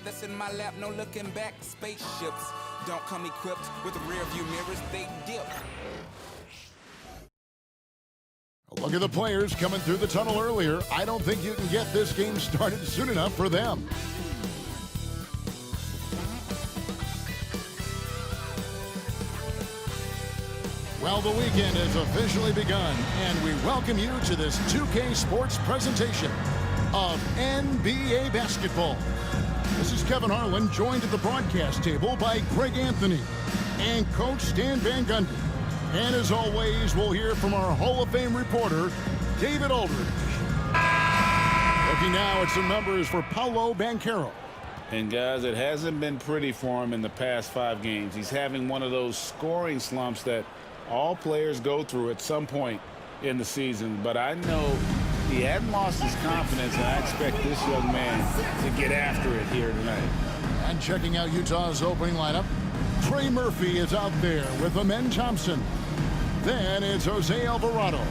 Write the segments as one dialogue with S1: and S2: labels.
S1: that's in my lap, no looking back. Spaceships don't come equipped with rear view mirrors, they dip.
S2: Look at the players coming through the tunnel earlier. I don't think you can get this game started soon enough for them. Well, the weekend has officially begun, and we welcome you to this 2K Sports presentation of NBA basketball. This is Kevin Harlan, joined at the broadcast table by Greg Anthony and Coach Stan Van Gundy. And as always, we'll hear from our Hall of Fame reporter, David Aldridge. Looking now at some numbers for Paolo Banchero.
S3: And guys, it hasn't been pretty for him in the past 5 games. He's having one of those scoring slumps that all players go through at some point in the season. But I know he hadn't lost his confidence, and I expect this young man to get after it here tonight.
S2: And checking out Utah's opening lineup, Trey Murphy is out there with Amen Thompson. Then it's Jose Alvarado.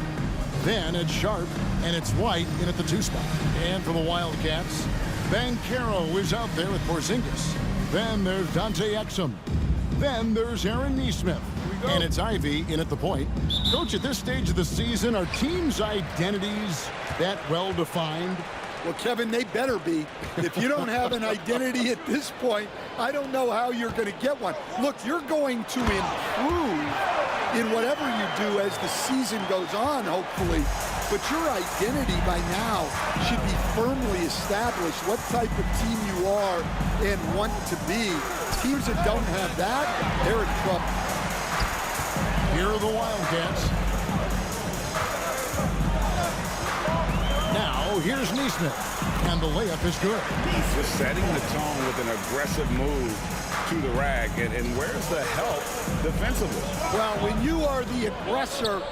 S2: Then it's Sharp, and it's White in at the 2 spot. And for the Wildcats, Banchero is out there with Porzingis. Then there's Dante Exum. Then there's Aaron Nesmith. And it's Ivy in at the point. Coach, at this stage of the season, are teams' identities that well-defined?
S4: Well, Kevin, they better be. If you don't have an identity at this point, I don't know how you're going to get one. Look, you're going to improve in whatever you do as the season goes on, hopefully. But your identity by now should be firmly established, what type of team you are and want to be. Teams that don't have that, they're in trouble.
S2: Here are the Wildcats. Now, here's Nesmith, and the layup is good.
S3: He's just setting the tone with an aggressive move to the rack, and where's the help defensively?
S4: Well, when you are the aggressor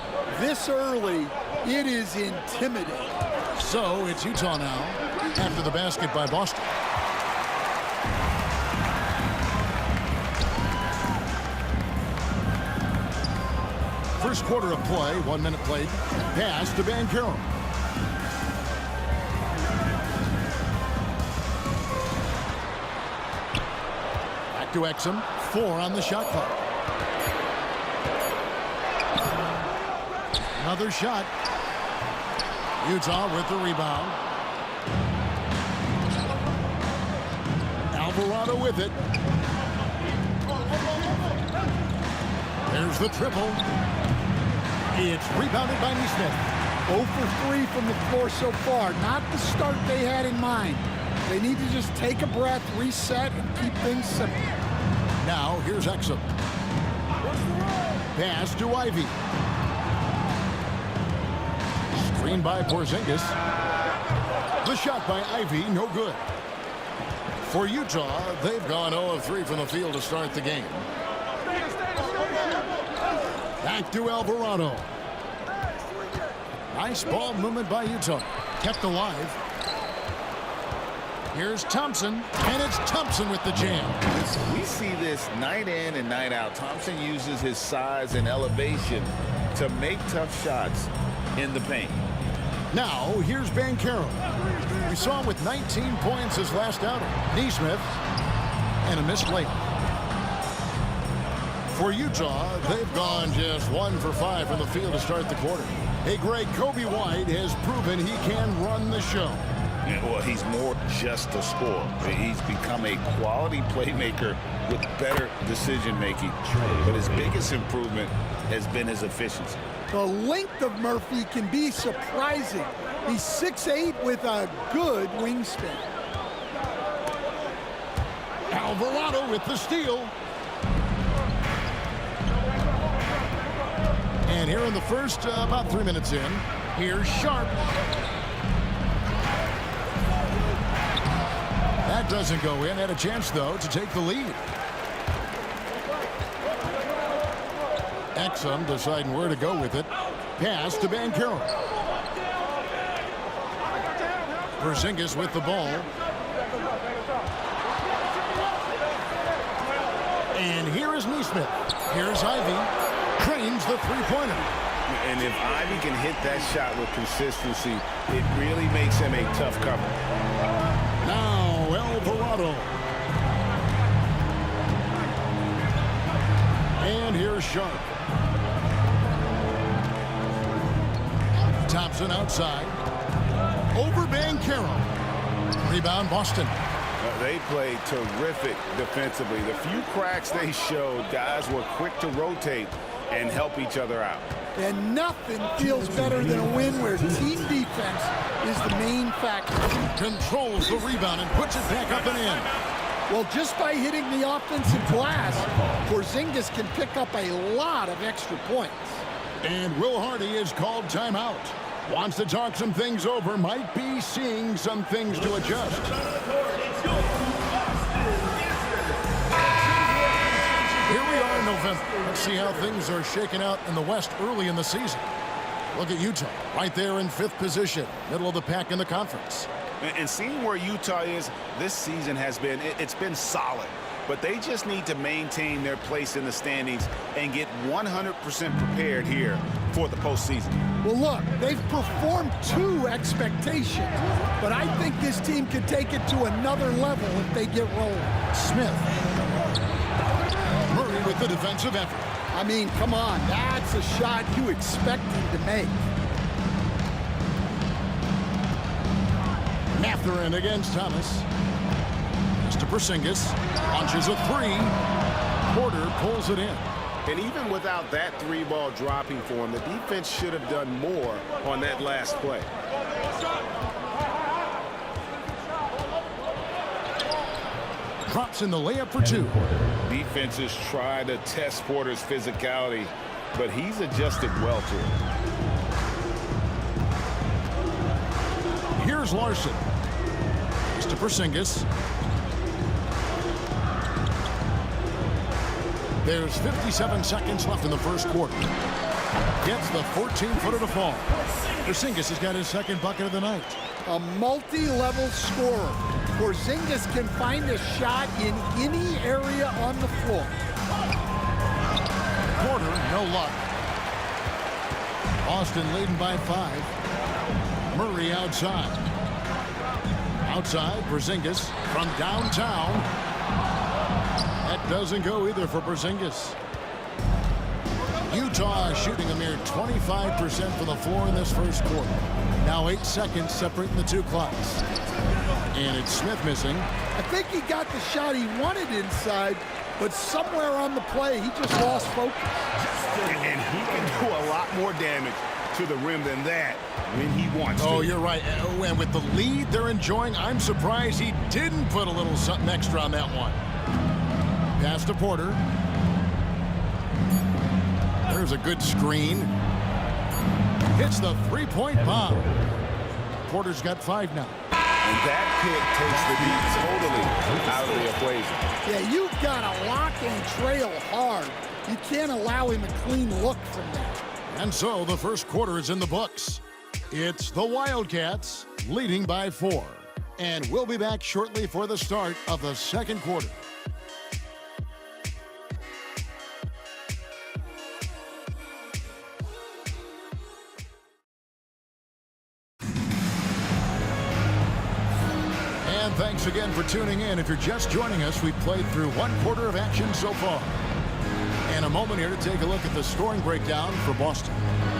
S4: this early, it is intimidating.
S2: So, it's Utah now, after the basket by Boston. First quarter of play, 1 minute played. Pass to Banchero. Back to Exum. 4 on the shot clock. Another shot. Utah with the rebound. Alvarado with it. There's the triple. It's rebounded by Nesmith.
S4: 0 for 3 from the floor so far. Not the start they had in mind. They need to just take a breath, reset, and keep things simple.
S2: Now, here's Exum. Pass to Ivy. Screen by Porzingis. The shot by Ivy, no good. For Utah, they've gone 0 of 3 from the field to start the game. Back to Alvarado. Nice ball movement by Utah. Kept alive. Here's Thompson, and it's Thompson with the jam.
S3: We see this night in and night out. Thompson uses his size and elevation to make tough shots in the paint.
S2: Now, here's Banchero. We saw him with 19 points his last outing. Nesmith, and a missed layup. For Utah, they've gone just 1 for 5 from the field to start the quarter. Hey, Greg, Kobe White has proven he can run the show.
S3: Yeah, well, he's more just a scorer. He's become a quality playmaker with better decision-making. But his biggest improvement has been his efficiency.
S4: The length of Murphy can be surprising. He's 6'8" with a good wingspan.
S2: Alvarado with the steal. And here in the first, about 3 minutes in, here's Sharp. That doesn't go in. Had a chance, though, to take the lead. Exum deciding where to go with it. Pass to Banchero. Porzingis with the ball. And here is Nesmith. Here's Ivy. Cranes the three-pointer.
S3: And if Ivy can hit that shot with consistency, it really makes him a tough cover.
S2: Now Alvarado. Here's Sharp. Thompson outside. Over Banchero. Rebound Boston.
S3: They played terrific defensively. The few cracks they showed, guys were quick to rotate and help each other out.
S4: And nothing feels better than a win where team defense is the main factor.
S2: Controls the rebound and puts it back up and in.
S4: Well, just by hitting the offensive glass, Porzingis can pick up a lot of extra points.
S2: And Will Hardy is called timeout. Wants to talk some things over, might be seeing some things to adjust. Here we are in November. Let's see how things are shaking out in the West early in the season. Look at Utah, right there in 5th position, middle of the pack in the conference.
S3: And seeing where Utah is this season has been, it's been solid. But they just need to maintain their place in the standings and get 100% prepared here for the postseason.
S4: Well, look, they've performed to expectations, but I think this team can take it to another level if they get rolling.
S2: Smith. Murray with the defensive effort.
S4: I mean, come on, that's a shot you expect him to make.
S2: Mathurin against Thomas. To Porzingis, launches a 3. Porter pulls it in.
S3: And even without that 3-ball dropping for him, the defense should have done more on that last play.
S2: Drops in the layup for 2.
S3: Defenses try to test Porter's physicality, but he's adjusted well to it.
S2: Here's Larson. To Porzingis. There's 57 seconds left in the first quarter. Gets the 14-footer to fall. Porzingis has got his second bucket of the night.
S4: A multi-level scorer. Porzingis can find a shot in any area on the floor.
S2: Porter, no luck. Boston leading by 5. Murray outside. Outside, Porzingis from downtown. That doesn't go either for Porzingis. Utah shooting a mere 25% from the floor in this first quarter. Now 8 seconds separating the two clocks. And it's Smith missing.
S4: I think he got the shot he wanted inside, but somewhere on the play, he just lost focus.
S3: And he can do a lot more damage to the rim than that when he wants to.
S2: Oh, you're right. And with the lead they're enjoying, I'm surprised he didn't put a little something extra on that one. Pass to Porter. There's a good screen. Hits the three-point bomb. Porter's got 5 now.
S3: And that pick takes the beat totally out of the equation.
S4: Yeah, you've got to lock and trail hard. You can't allow him a clean look from there.
S2: And so the first quarter is in the books. It's the Wildcats leading by 4. And we'll be back shortly for the start of the second quarter. And thanks again for tuning in. If you're just joining us, we've played through 1 quarter of action so far. And a moment here to take a look at the scoring breakdown for Boston.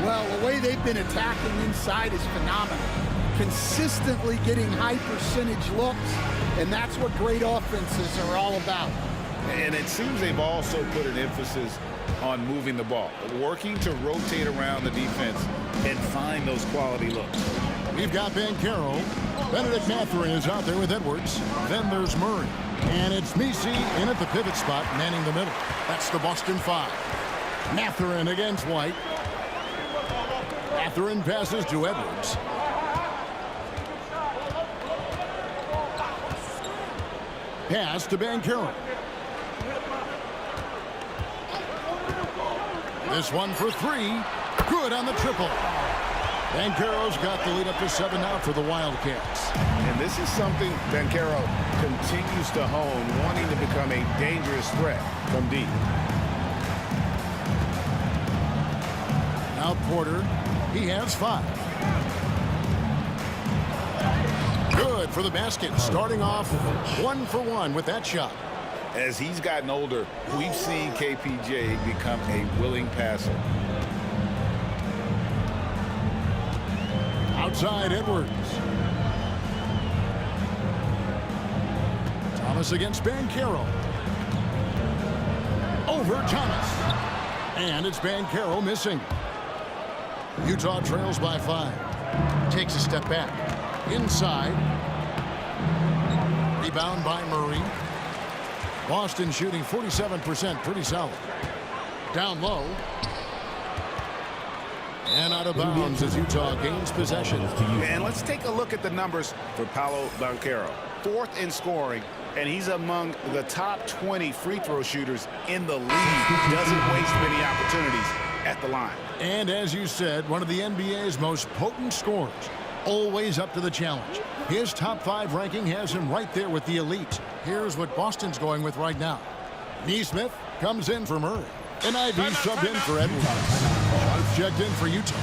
S4: Well, the way they've been attacking inside is phenomenal. Consistently getting high percentage looks, and that's what great offenses are all about.
S3: And it seems they've also put an emphasis on moving the ball, working to rotate around the defense and find those quality looks.
S2: We've got Banchero. Benedict Mathurin is out there with Edwards. Then there's Murray. And it's Misi in at the pivot spot, manning the middle. That's the Boston 5. Mathurin against White. Mathurin passes to Edwards. Pass to Banchero. This one for 3. Good on the triple. Banchero's got the lead up to 7 now for the Wildcats.
S3: And this is something Banchero continues to hone, wanting to become a dangerous threat from deep.
S2: Now Porter, he has 5. Good for the basket, starting off 1 for 1 with that shot.
S3: As he's gotten older, we've seen KPJ become a willing passer.
S2: Outside Edwards. Thomas against Banchero. Over Thomas. And it's Banchero missing. Utah trails by 5. Takes a step back. Inside. Rebound by Murray. Boston shooting 47%. Pretty solid. Down low. And out of bounds as Utah gains possession.
S3: And let's take a look at the numbers for Paolo Banchero. 4th in scoring, and he's among the top 20 free throw shooters in the league. Doesn't waste many opportunities at the line.
S2: And as you said, one of the NBA's most potent scorers. Always up to the challenge. His top 5 ranking has him right there with the elite. Here's what Boston's going with right now. Neesmith comes in for Murray. And Ivy subbed in for Edwards. Sharp checked in for Utah.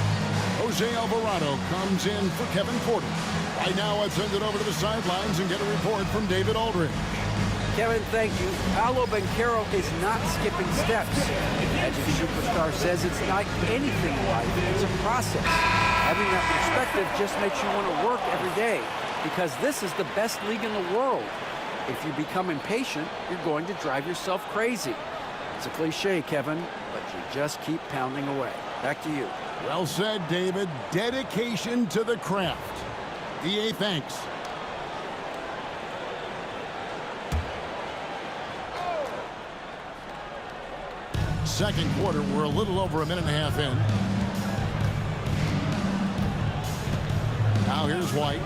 S2: Jose Alvarado comes in for Kevin Porter. Right now, let's send it over to the sidelines and get a report from David Aldridge.
S5: Kevin, thank you. Paolo Banchero is not skipping steps. As your superstar says, it's like anything in life. It's a process. Having that perspective just makes you want to work every day because this is the best league in the world. If you become impatient, you're going to drive yourself crazy. It's a cliche, Kevin, but you just keep pounding away. Back to you.
S2: Well said, David. Dedication to the craft. DA, thanks. Second quarter, we're a little over a minute and a half in. Now here's White.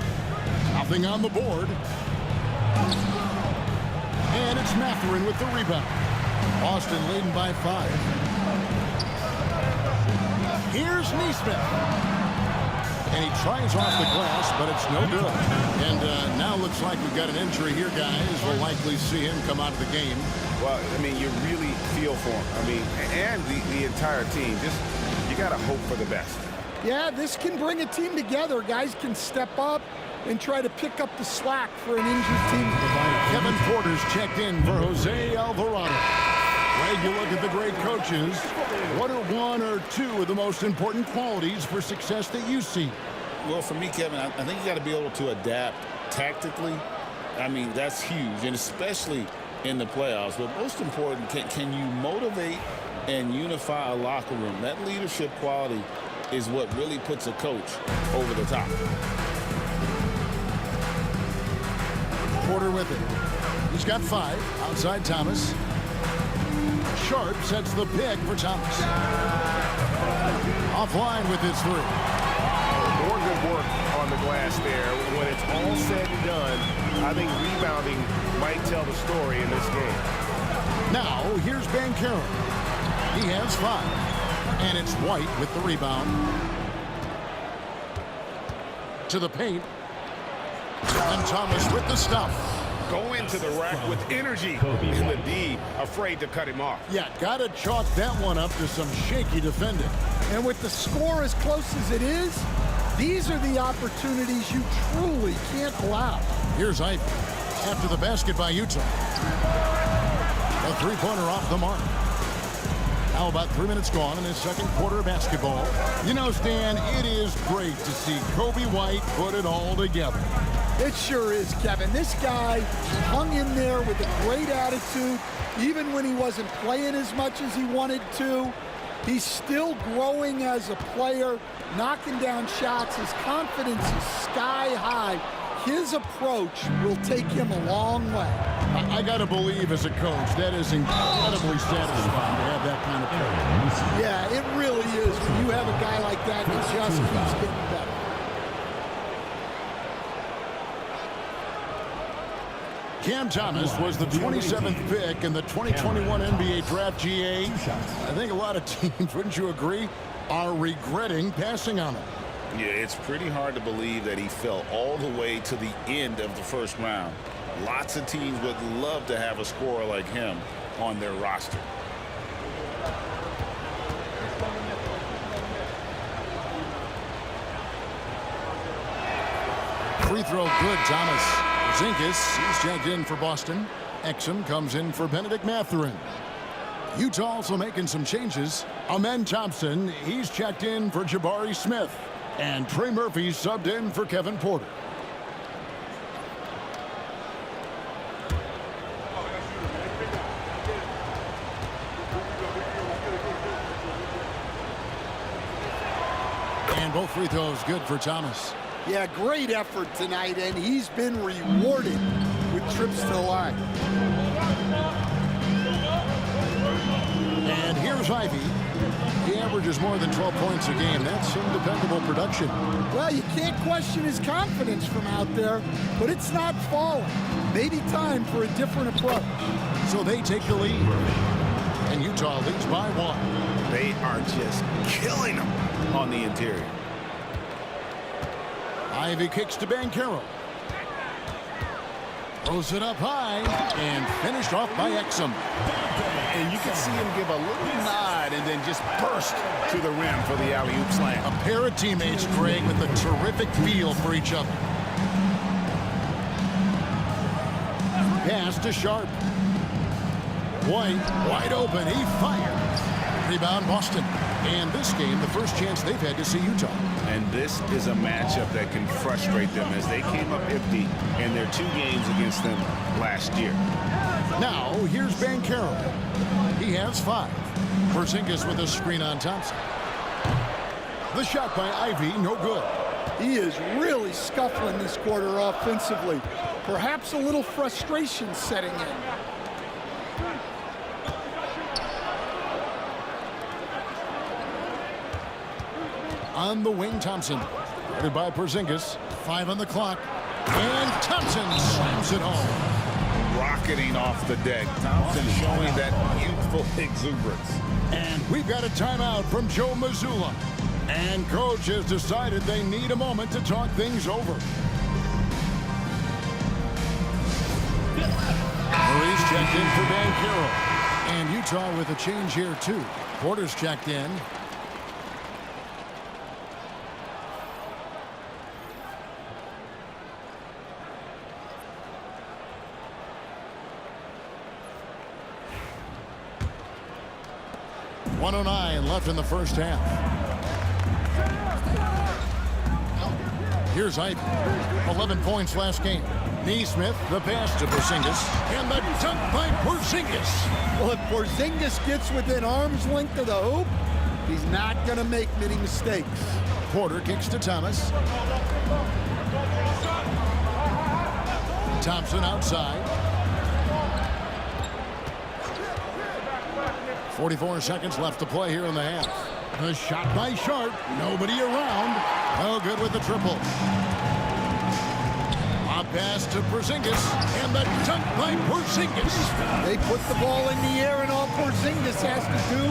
S2: Nothing on the board. And it's Mathurin with the rebound. Boston leading by 5. Here's Neesmith. And he tries off the glass, but it's no good. And now looks like we've got an injury here, guys. We'll likely see him come out of the game.
S3: Well, I mean, you really feel for him. I mean, and the entire team. Just, you got to hope for the best.
S4: Yeah, this can bring a team together. Guys can step up and try to pick up the slack for an injured team.
S2: Kevin Porter's checked in for Jose Alvarado. Greg, you look at the great coaches. What are 1 or 2 of the most important qualities for success that you see?
S3: Well, for me, Kevin, I think you got to be able to adapt tactically. I mean, that's huge, and especially in the playoffs. But most important, can you motivate and unify a locker room? That leadership quality is what really puts a coach over the top.
S2: Porter with it. He's got 5. Outside Thomas. Sharp sets the pick for Thomas. Offline with his 3.
S6: More good work on the glass there. When it's all said and done, I think rebounding might tell the story in this game.
S2: Now, here's Banchero. He has 5. And it's White with the rebound. To the paint. And Thomas with the stuff.
S6: Go into the rack with energy. And the D afraid to cut him off.
S2: Yeah, gotta chalk that one up to some shaky defending.
S4: And with the score as close as it is, these are the opportunities you truly can't allow.
S2: Here's Ivy after the basket by Utah. A 3-pointer off the mark. Now about 3 minutes gone in this second quarter of basketball. You know, Stan, it is great to see Kobe White put it all together.
S4: It sure is, Kevin. This guy hung in there with a great attitude, even when he wasn't playing as much as he wanted to. He's still growing as a player, knocking down shots. His confidence is sky high. His approach will take him a long way.
S2: I got to believe as a coach, that is incredibly satisfying to have that kind of play.
S4: Yeah, it really is. When you have a guy like that, it just keeps getting better.
S2: Cam Thomas was the 27th pick in the 2021 NBA Draft. GA. I think a lot of teams, wouldn't you agree, are regretting passing on him.
S3: Yeah, it's pretty hard to believe that he fell all the way to the end of the first round. Lots of teams would love to have a scorer like him on their roster.
S2: Free throw good, Thomas. Zinkas, he's checked in for Boston. Exum comes in for Benedict Mathurin. Utah also making some changes. Amen Thompson, he's checked in for Jabari Smith. And Trey Murphy subbed in for Kevin Porter. And both free throws good for Thomas.
S4: Yeah, great effort tonight, and he's been rewarded with trips to the line.
S2: And here's Ivy. He averages more than 12 points a game. That's some dependable production.
S4: Well, you can't question his confidence from out there, but it's not falling. Maybe time for a different approach.
S2: So they take the lead. And Utah leads by 1.
S3: They are just killing them on the interior.
S2: Ivy kicks to Banchero. Throws it up high and finished off by Exum.
S3: And you can see him give a little nod and then just burst to the rim for the alley-oop slam.
S2: A pair of teammates, Craig, with a terrific feel for each other. Pass to Sharp. White, wide open, he fired. Rebound Boston. And this game, the first chance they've had to see Utah.
S3: And this is a matchup that can frustrate them as they came up empty in their 2 games against them last year.
S2: Now, here's Banchero. He has 5. Porzingis with a screen on Thompson. The shot by Ivy, no good.
S4: He is really scuffling this quarter offensively. Perhaps a little frustration setting in.
S2: On the wing, Thompson. Guarded by Porzingis. 5 on the clock. And Thompson slams it home.
S3: Rocketing off the deck. Thompson showing that youthful exuberance.
S2: And we've got a timeout from Joe Mazzulla. And coach has decided they need a moment to talk things over. Murray's checked in for Banchero. And Utah with a change here, too. Porter's checked in. .109 left in the first half. Here's Ivy. 11 points last game. Neesmith, the pass to Porzingis. And the dunk by Porzingis.
S4: Well, if Porzingis gets within arm's length of the hoop, he's not going to make many mistakes.
S2: Porter kicks to Thomas. Thompson outside. 44 seconds left to play here in the half. The shot by Sharp. Nobody around. No good with the triple. A pass to Porzingis. And the dunk by Porzingis.
S4: They put the ball in the air, and all Porzingis has to do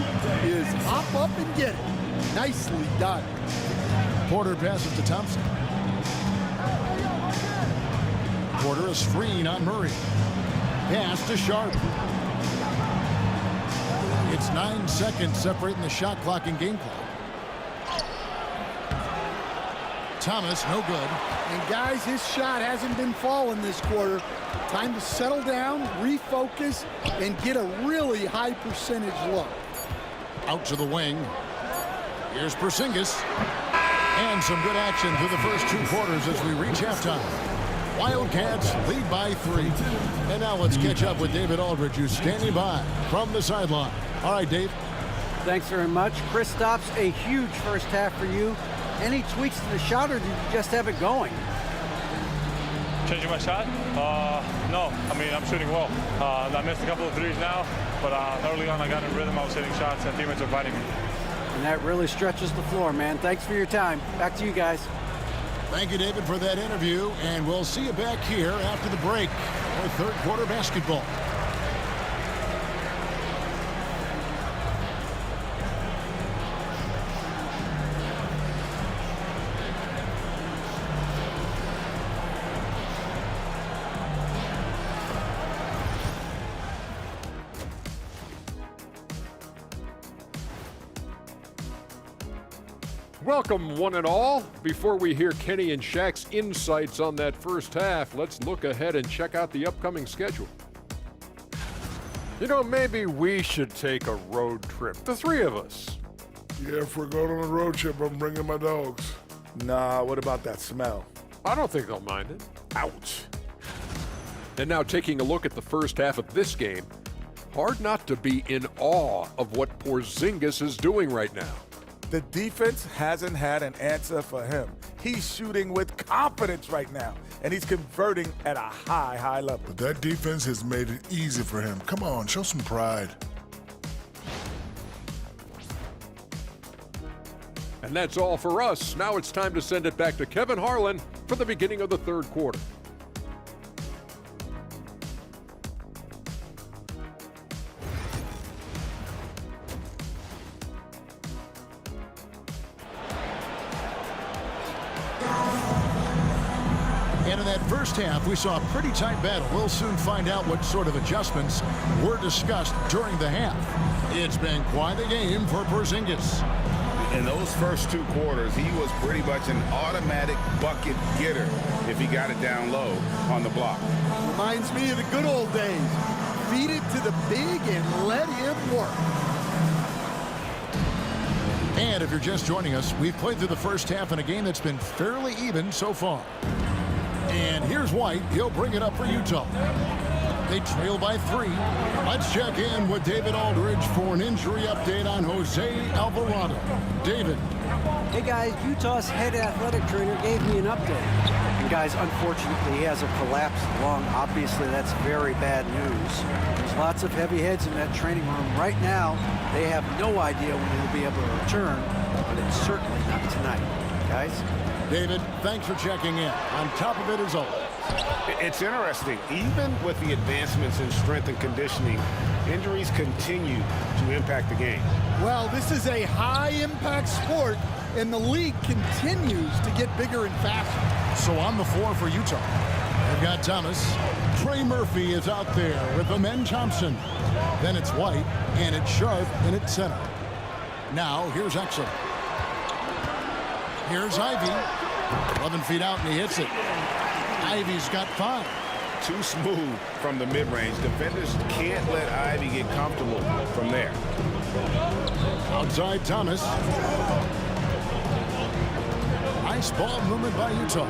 S4: is hop up and get it. Nicely done.
S2: Porter passes to Thompson. Porter a screen on Murray. Pass to Sharp. It's 9 seconds separating the shot clock and game clock. Thomas, no good.
S4: And guys, his shot hasn't been falling this quarter. Time to settle down, refocus, and get a really high percentage look.
S2: Out to the wing. Here's Porzingis. And some good action through the first 2 quarters as we reach halftime. Wildcats lead by 3. And now let's catch up with David Aldridge, who's standing by from the sideline. All right, Dave.
S5: Thanks very much. Kristaps, a huge first half for you. Any tweaks to the shot, or did you just have it going?
S7: Changing my shot? No. I mean, I'm shooting well. I missed a couple of threes now, but early on I got in rhythm. I was hitting shots, and teammates are fighting me.
S5: And that really stretches the floor, man. Thanks for your time. Back to you guys.
S2: Thank you, David, for that interview, and we'll see you back here after the break for third quarter basketball.
S8: Welcome, one and all. Before we hear Kenny and Shaq's insights on that first half, let's look ahead and check out the upcoming schedule. You know, maybe we should take a road trip, the three of us.
S9: Yeah, if we're going on a road trip, I'm bringing my dogs.
S10: Nah, what about that smell?
S8: I don't think they'll mind it.
S10: Ouch.
S8: And now taking a look at the first half of this game, hard not to be in awe of what Porzingis is doing right now.
S10: The defense hasn't had an answer for him. He's shooting with confidence right now, and he's converting at a high level.
S9: But that defense has made it easy for him. Come on, show some pride.
S8: And that's all for us. Now it's time to send it back to Kevin Harlan for the beginning of the third quarter.
S2: And in that first half, we saw a pretty tight battle. We'll soon find out what sort of adjustments were discussed during the half. It's been quite a game for Porzingis.
S3: In those first two quarters, he was pretty much an automatic bucket getter if he got it down low on the block.
S4: Reminds me of the good old days. Feed it to the big and let him work.
S2: And if you're just joining us, we've played through the first half in a game that's been fairly even so far. And here's White. He'll bring it up for Utah. They trail by 3. Let's check in with David Aldridge for an injury update on Jose Alvarado. David.
S5: Hey guys, Utah's head athletic trainer gave me an update. And guys, unfortunately, he has a collapsed lung. Obviously, that's very bad news. There's lots of heavy heads in that training room right now. They have no idea when he'll be able to return, but it's certainly not tonight. Guys?
S2: David, thanks for checking in. On top of it as always.
S3: It's interesting. Even with the advancements in strength and conditioning, injuries continue to impact the game.
S4: Well, this is a high-impact sport, and the league continues to get bigger and faster.
S2: So on the floor for Utah, they've got Thomas. Trey Murphy is out there with Amen Thompson. Then it's White, and it's Sharp, and it's center. Now, here's Exum. Here's Ivy. 11 feet out, and he hits it. Ivy's got 5.
S3: Too smooth from the mid-range. Defenders can't let Ivy get comfortable from there.
S2: Outside Thomas. Nice ball movement by Utah.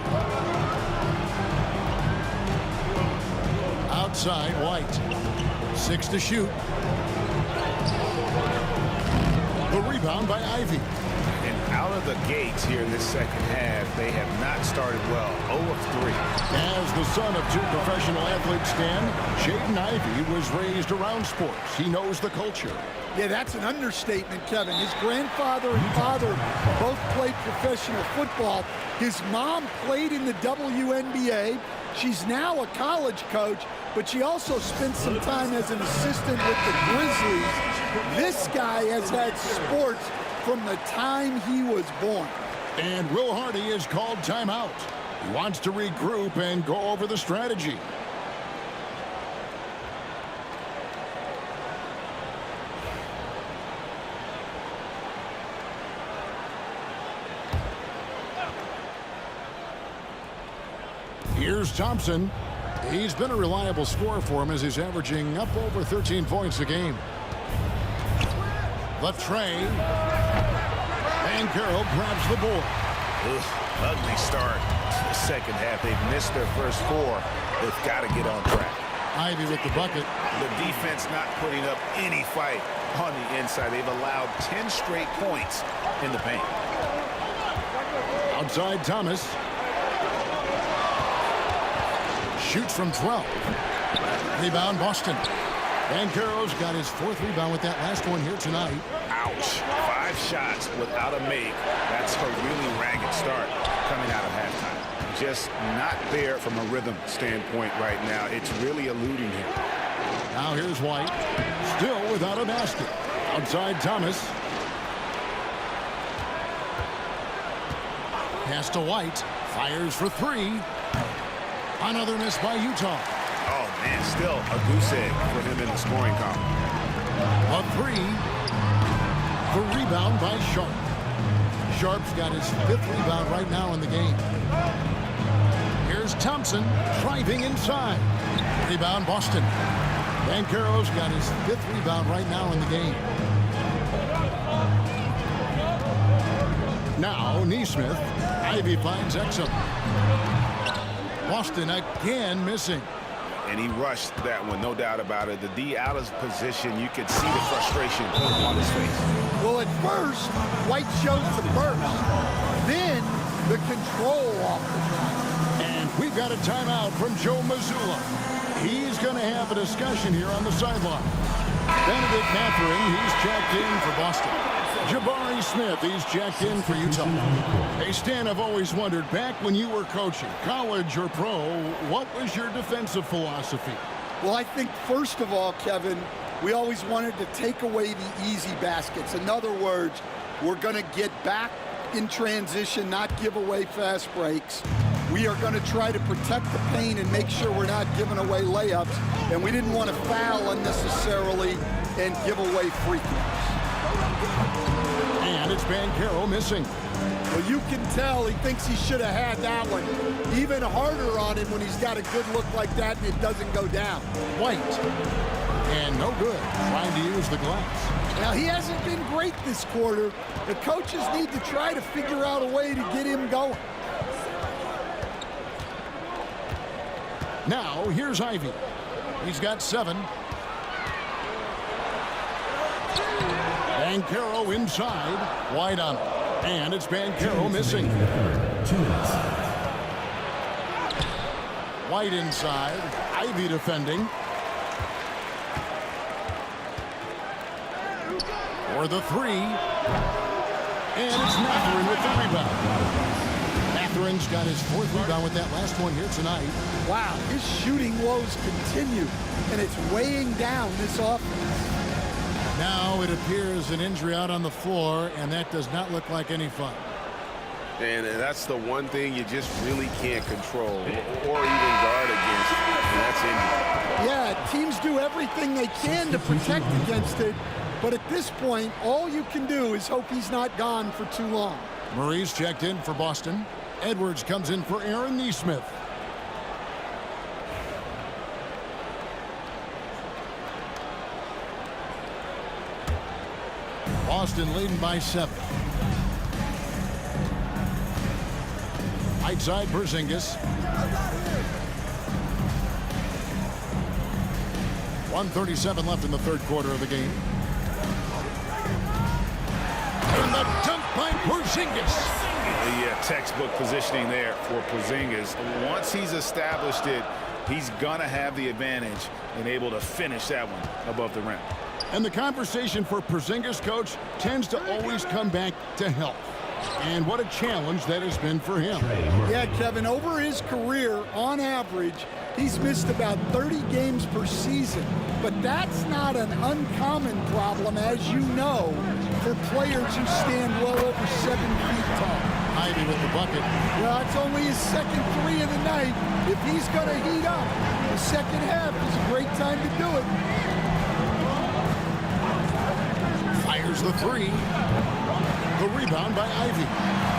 S2: Outside White. 6 to shoot. The rebound by Ivy.
S3: And out of the gates here in this second half, they have not started well. 0 of 3.
S2: As the son of 2 professional athletes, Stan, Jaden Ivey was raised around sports. He knows the culture.
S4: Yeah, that's an understatement, Kevin. His grandfather and father both played professional football. His mom played in the WNBA. She's now a college coach, but she also spent some time as an assistant with the Grizzlies. This guy has had sports from the time he was born.
S2: And Will Hardy is called timeout. He wants to regroup and go over the strategy. Here's Thompson. He's been a reliable scorer for him as he's averaging up over 13 points a game. The tray. And Carroll grabs the board.
S3: Ugly start to the second half. They've missed their first 4. They've got to get on track.
S2: Ivy with the bucket.
S3: The defense not putting up any fight on the inside. They've allowed 10 straight points in the paint.
S2: Outside Thomas. Shoots from 12. Rebound Boston. And Carroll's got his 4th rebound with that last one here tonight.
S3: Ouch. 5 shots without a make. That's a really ragged start coming out of halftime. Just not there from a rhythm standpoint right now. It's really eluding him.
S2: Now here's White. Still without a basket. Outside Thomas. Pass to White. Fires for 3. Another miss by Utah.
S3: Oh, man, still a goose egg for him in the scoring column.
S2: A 3. The rebound by Sharp. Sharp's got his 5th rebound right now in the game. Here's Thompson driving inside. Rebound Boston. Banchero's got his 5th rebound right now in the game. Now, Neesmith. Ivy finds Exum. Boston again missing.
S6: And he rushed that one, no doubt about it. The D out of position, you could see the frustration on his face.
S4: Well, at first, White shows the burst. Then, the control off the drive.
S2: And we've got a timeout from Joe Mazzulla. He's going to have a discussion here on the sideline. Benedict Mathurin, he's checked in for Boston. Jabari Smith, he's checked in for Utah. Hey, Stan, I've always wondered, back when you were coaching, college or pro, what was your defensive philosophy?
S4: Well, I think, first of all, Kevin, we always wanted to take away the easy baskets. In other words, we're going to get back in transition, not give away fast breaks. We are going to try to protect the paint and make sure we're not giving away layups. And we didn't want to foul unnecessarily and give away free throws.
S2: And it's Banchero missing.
S4: Well, you can tell he thinks he should have had that one. Even harder on him when he's got a good look like that and it doesn't go down.
S2: White. And no good. Trying to use the glass.
S4: Now, he hasn't been great this quarter. The coaches need to try to figure out a way to get him going.
S2: Now, here's Ivy. He's got 7. Banchero inside. White on him. And it's Banchero missing. White inside. Ivy defending. For the 3. And it's Mathurin with the rebound. Mathurin's got his 4th rebound with that last one here tonight.
S4: Wow, his shooting woes continue, and it's weighing down this offense.
S2: Now it appears an injury out on the floor, and that does not look like any fun.
S6: And that's the one thing you just really can't control or even guard against, and that's injury.
S4: Yeah, teams do everything they can to protect against it, but at this point, all you can do is hope he's not gone for too long.
S2: Murray's checked in for Boston. Edwards comes in for Aaron Neesmith. Boston leading by 7. Right side, Porzingis. 1:37 left in the 3rd quarter of the game. And the dunk by Porzingis.
S3: The textbook positioning there for Porzingis. Once he's established it, he's going to have the advantage and able to finish that one above the rim.
S2: And the conversation for Porzingis, coach, tends to always come back to health. And what a challenge that has been for him.
S4: Yeah, Kevin, over his career, on average, he's missed about 30 games per season. But that's not an uncommon problem, as you know, for players who stand well over 7 feet tall.
S2: Ivy with the bucket.
S4: Well, it's only his 2nd 3 of the night. If he's going to heat up, the 2nd half is a great time to do it.
S2: Fires the 3. The rebound by Ivy.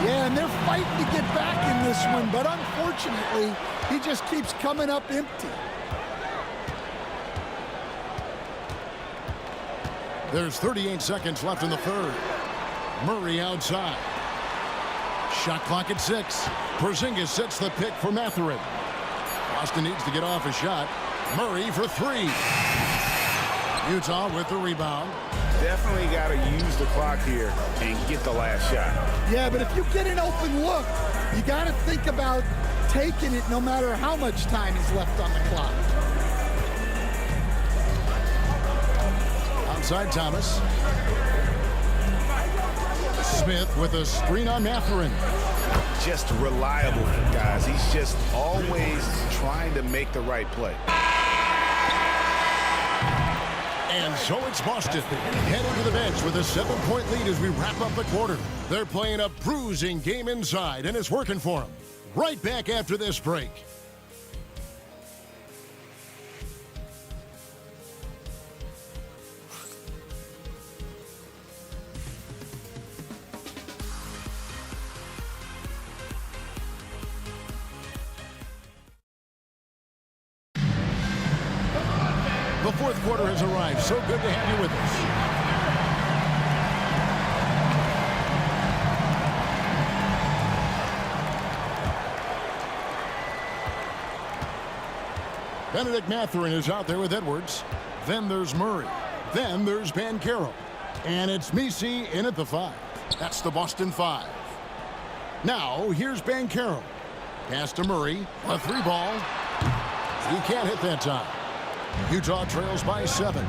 S4: Yeah, and they're fighting to get back in this one, but unfortunately, he just keeps coming up empty.
S2: There's 38 seconds left in the 3rd. Murray outside. Shot clock at 6. Porzingis sets the pick for Mathurin. Boston needs to get off a shot. Murray for 3. Utah with the rebound.
S3: Definitely got to use the clock here and get the last shot.
S4: Yeah, but if you get an open look, you got to think about taking it no matter how much time is left on the clock.
S2: Outside Thomas. Smith with a screen on Mathurin.
S3: Just reliable, guys. He's just always trying to make the right play.
S2: And so it's Boston heading to the bench with a 7-point lead as we wrap up the quarter. They're playing a bruising game inside, and it's working for them. Right back after this break. fourth quarter has arrived. So good to have you with us. Benedict Mathurin is out there with Edwards. Then there's Murray. Then there's Banchero. And it's Misi in at the 5. That's the Boston 5. Now, here's Banchero. Pass to Murray. A 3-ball. He can't hit that time. Utah trails by 7.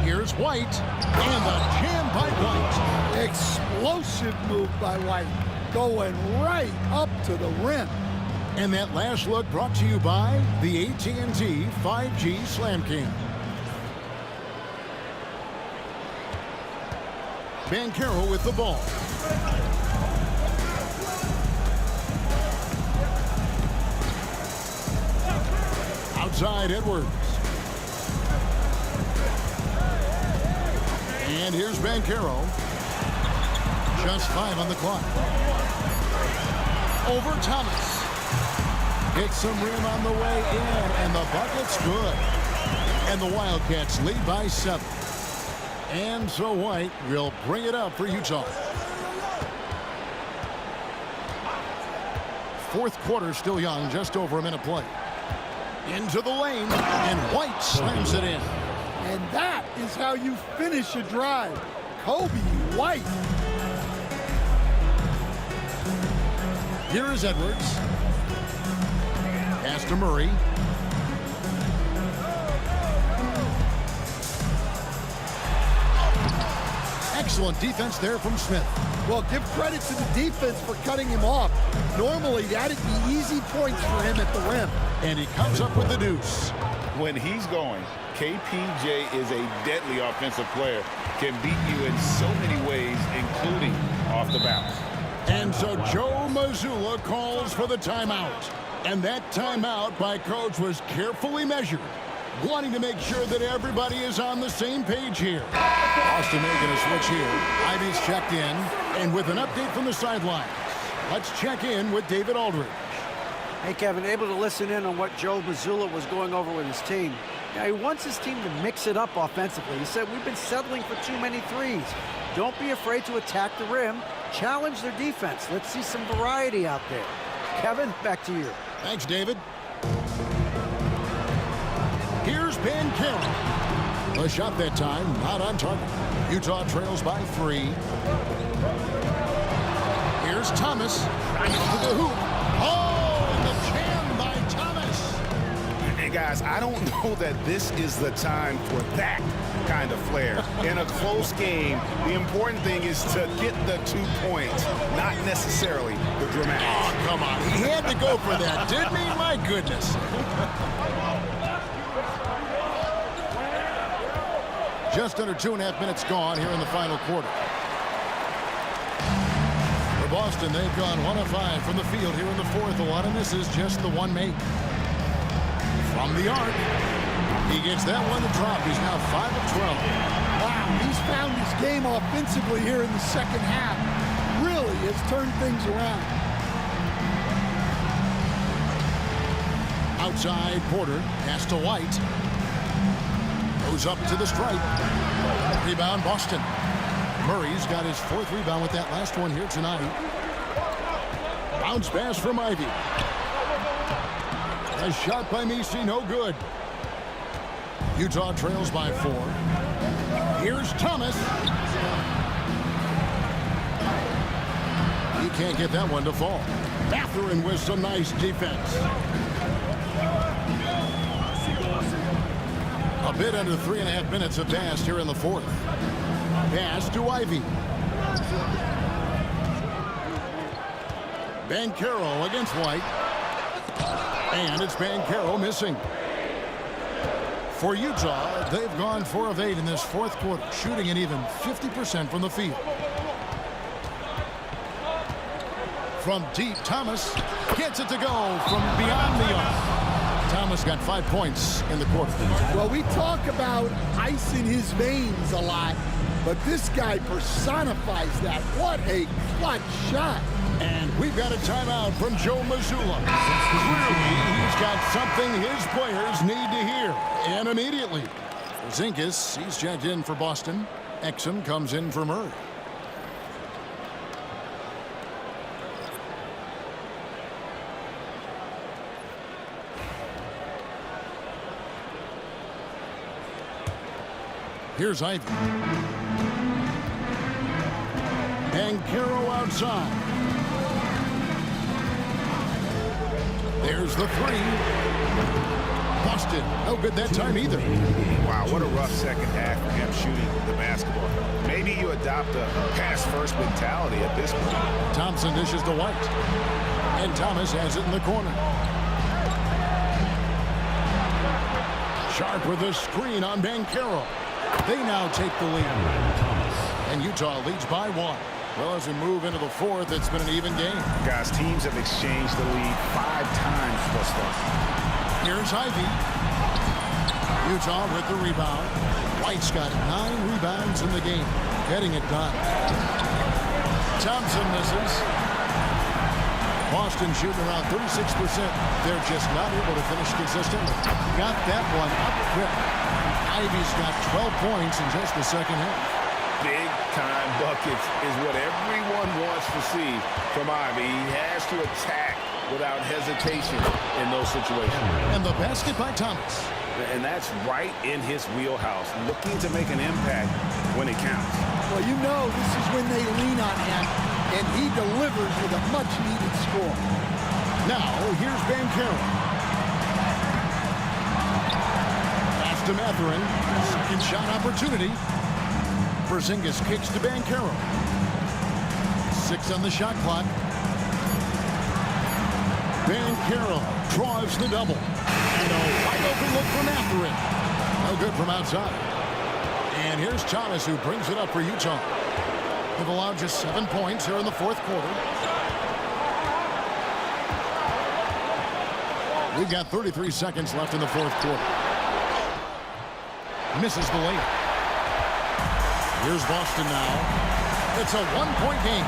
S2: Here's White. And the jam by White.
S4: Explosive move by White. Going right up to the rim.
S2: And that last look brought to you by the AT&T 5G Slam Cam. Banchero with the ball. Outside Edwards. And here's Banchero. Just 5 on the clock. Over Thomas. Hits some rim on the way in, and the bucket's good. And the Wildcats lead by 7. And so White will bring it up for Utah. Fourth quarter still young, just over a minute play. Into the lane, and White slams it in.
S4: And that is how you finish a drive. Kobe White.
S2: Here is Edwards. Pass to Murray. Excellent defense there from Smith.
S4: Well, give credit to the defense for cutting him off. Normally, that'd be easy points for him at the rim.
S2: And he comes up with the deuce.
S3: When he's going, KPJ is a deadly offensive player. Can beat you in so many ways, including off the bounce.
S2: And so Joe Mazzulla calls for the timeout. And that timeout by Coach was carefully measured, wanting to make sure that everybody is on the same page here. Austin making a switch here. Ivy's checked in, and with an update from the sidelines, let's check in with David Aldridge.
S5: Hey, Kevin, able to listen in on what Joe Mazzulla was going over with his team. Now, he wants his team to mix it up offensively. He said, we've been settling for too many threes. Don't be afraid to attack the rim. Challenge their defense. Let's see some variety out there. Kevin, back to you.
S2: Thanks, David. Here's Banchero. A shot that time, not on target. Utah trails by 3. Here's Thomas. Right to the hoop. Oh, and the jam by Thomas.
S3: And guys, I don't know that this is the time for that kind of flair. In a close game, the important thing is to get the 2 points, not necessarily the dramatic.
S2: Oh, come on. He had to go for that, didn't he? My goodness. Just under 2.5 minutes gone here in the final quarter. For Boston, they've gone 1 of 5 from the field here in the fourth. A lot of misses, just the one make. From the arc. He gets that one to drop. He's now 5 of 12.
S4: Wow, he's found his game offensively here in the second half. Really has turned things around.
S2: Outside Porter, pass to White. Goes up to the stripe. Rebound Boston. Murray's got his 4th rebound with that last one here tonight. Bounce pass from Ivy. A shot by Misi, no good. Utah trails by 4. Here's Thomas. He can't get that one to fall. Mathurin with some nice defense. A bit under 3.5 minutes have passed here in the fourth. Pass to Ivy. Banchero against White. And it's Banchero missing. For Utah, they've gone 4 of 8 in this fourth quarter, shooting an even 50% from the field. From deep, Thomas gets it to go from beyond the arc. Thomas got 5 points in the quarter.
S4: Well, we talk about ice in his veins a lot. but this guy personifies that. What a clutch shot.
S2: And we've got a timeout from Joe Mazzulla. Clearly, he's got something his players need to hear, and immediately. Porzingis, he's checked in for Boston. Exum comes in for Murray. Here's Ivy. Banchero outside. There's the three. Boston, no good that time either.
S6: Wow, what a rough second half for him shooting the basketball. Maybe you adopt a pass-first mentality at this point.
S2: Thompson dishes to White. And Thomas has it in the corner. Sharp with a screen on Banchero. They now take the lead. And Utah leads by 1. Well, as we move into the fourth, it's been an even game.
S6: Guys, teams have exchanged the lead 5 times thus far.
S2: Here's Ivy. Utah with the rebound. White's got 9 rebounds in the game. Getting it done. Thompson misses. Boston shooting around 36%. They're just not able to finish consistently. Got that one up quick. Ivy's got 12 points in just the second half.
S3: Big-time buckets is what everyone wants to see from Ivy. He has to attack without hesitation in those situations.
S2: And the basket by Thomas.
S3: And that's right in his wheelhouse, looking to make an impact when it counts.
S4: Well, you know this is when they lean on him, and he delivers with a much-needed score.
S2: Now, here's Banchero. To Mathurin. Second shot opportunity. Porzingis kicks to Banchero. 6 on the shot clock. Banchero draws the double. And a wide open look for Mathurin. No good from outside. And here's Thomas, who brings it up for Utah. They've allowed just 7 points here in the fourth quarter. We've got 33 seconds left in the fourth quarter. Misses the layup. Here's Boston now. It's a 1-point game.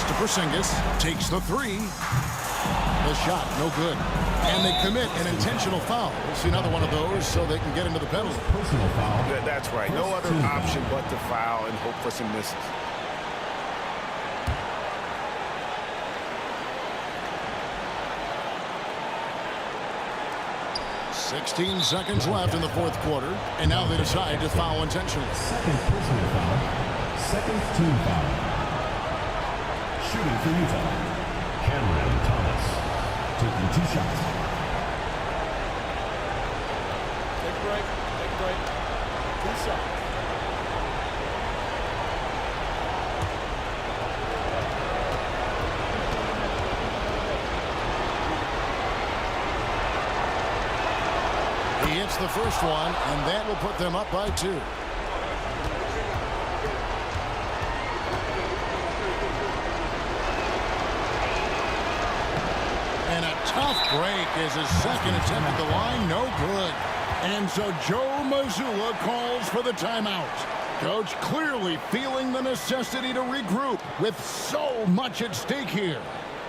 S2: To Porzingis, takes the 3. The shot, no good. And they commit an intentional foul. We'll see another one of those so they can get into the penalty.
S6: Personal foul. That's right. No other option but to foul and hope for some misses.
S2: 16 seconds left in the fourth quarter, and now they decide to foul intentionally.
S11: Second personal foul. Second team foul. Shooting for Utah, Cameron Thomas. Taking 2 shots.
S10: Take a break. Take a break. 2 shots.
S2: He hits the first one, and that will put them up by 2. And a tough break is his second attempt at the line. No good. And so Joe Mazzulla calls for the timeout. Coach clearly feeling the necessity to regroup with so much at stake here.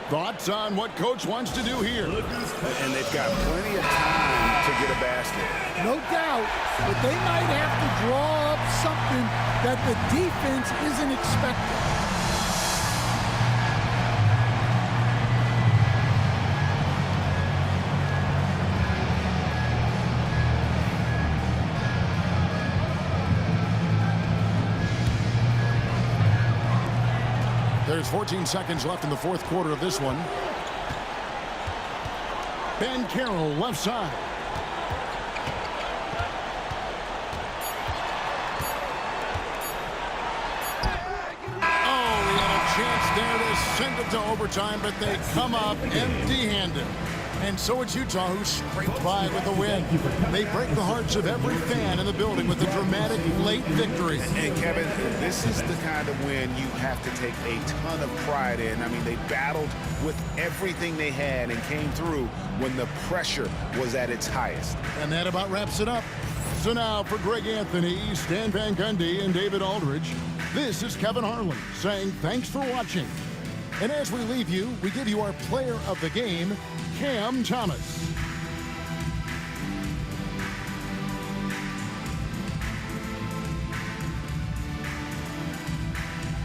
S2: Thoughts on what Coach wants to do here?
S3: And they've got plenty of time to get a basket.
S4: No doubt, but they might have to draw up something that the defense isn't expecting.
S2: There's 14 seconds left in the fourth quarter of this one. Banchero left side. Oh, he had a chance there to send it to overtime, but they come up empty-handed. And so it's Utah who scraped by with the win. They break the hearts of every fan in the building with a dramatic late victory.
S3: And Kevin, this is the kind of win you have to take a ton of pride in. I mean, they battled with everything they had and came through when the pressure was at its highest.
S2: And that about wraps it up. So now for Greg Anthony, Stan Van Gundy, and David Aldridge, this is Kevin Harlan saying thanks for watching. And as we leave you, we give you our player of the game, Cam Thomas.